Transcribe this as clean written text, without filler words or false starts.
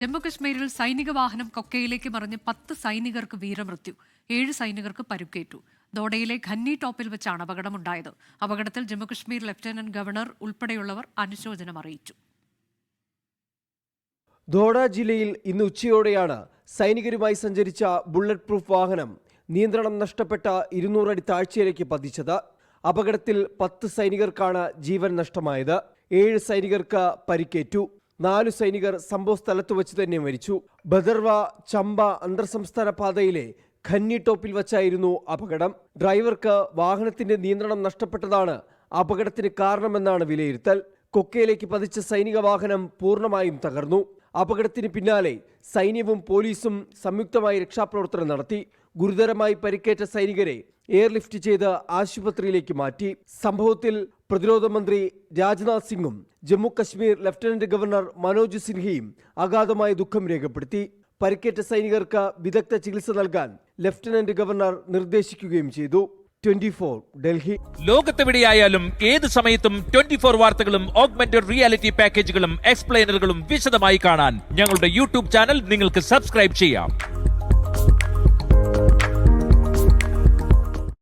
ജമ്മുകശ്മീരിൽ സൈനിക വാഹനം കൊക്കയിലേക്ക് മറിഞ്ഞ് 10 സൈനികർക്ക് വീരമൃത്യു, 7 സൈനികർക്ക് പരുക്കേറ്റു. ദോഡയിലെ ഖന്നി ടോപ്പിൽ വെച്ചാണ് അപകടമുണ്ടായത്. അപകടത്തിൽ ജമ്മുകശ്മീർ ലഫ്റ്റനന്റ് ഗവർണർ ഉൾപ്പെടെയുള്ളവർ അനുശോചനം അറിയിച്ചു. ദോഡ ജില്ലയിൽ ഇന്ന് ഉച്ചയോടെയാണ് സൈനികരുമായി സഞ്ചരിച്ച ബുള്ളറ്റ് പ്രൂഫ് വാഹനം നിയന്ത്രണം നഷ്ടപ്പെട്ട 200 അടി താഴ്ചയിലേക്ക് പതിച്ചത്. അപകടത്തിൽ 10 സൈനികർക്കാണ് ജീവൻ നഷ്ടമായത്. 7 സൈനികർക്ക് പരിക്കേറ്റു. 4 സൈനികർ സംഭവ സ്ഥലത്ത് വെച്ച് തന്നെ മരിച്ചു. ബദർവ ചമ്പ അന്തർ സംസ്ഥാന പാതയിലെ ഖന്നി ടോപ്പിൽ വച്ചായിരുന്നു അപകടം. ഡ്രൈവർക്ക് വാഹനത്തിന്റെ നിയന്ത്രണം നഷ്ടപ്പെട്ടതാണ് അപകടത്തിന് കാരണമെന്നാണ് വിലയിരുത്തൽ. കൊക്കയിലേക്ക് പതിച്ച സൈനിക വാഹനം പൂർണ്ണമായും തകർന്നു. അപകടത്തിന് പിന്നാലെ സൈന്യവും പോലീസും സംയുക്തമായി രക്ഷാപ്രവർത്തനം നടത്തി. ഗുരുതരമായി പരിക്കേറ്റ സൈനികരെ എയർലിഫ്റ്റ് ചെയ്ത് ആശുപത്രിയിലേക്ക് മാറ്റി. സംഭവത്തിൽ പ്രതിരോധ മന്ത്രി രാജ്നാഥ് സിംഗും ജമ്മു കശ്മീർ ലഫ്റ്റനന്റ് ഗവർണർ മനോജ് സിൻഹയും അഗാധമായ ദുഃഖം രേഖപ്പെടുത്തി. പരിക്കേറ്റ സൈനികർക്ക് വിദഗ്ധ ചികിത്സ നൽകാൻ ലഫ്റ്റനന്റ് ഗവർണർ നിർദ്ദേശിക്കുകയും ചെയ്തു. 24 ഡൽഹി. ലോകത്തെവിടെയായാലും ഏത് സമയത്തും 24 വാർത്തകളും ഓഗ്മെന്റഡ് റിയാലിറ്റി പാക്കേജുകളും എക്സ്പ്ലെയിനറുകളും വിശദമായി കാണാൻ ഞങ്ങളുടെ യൂട്യൂബ് ചാനൽ നിങ്ങൾക്ക് സബ്സ്ക്രൈബ് ചെയ്യാം.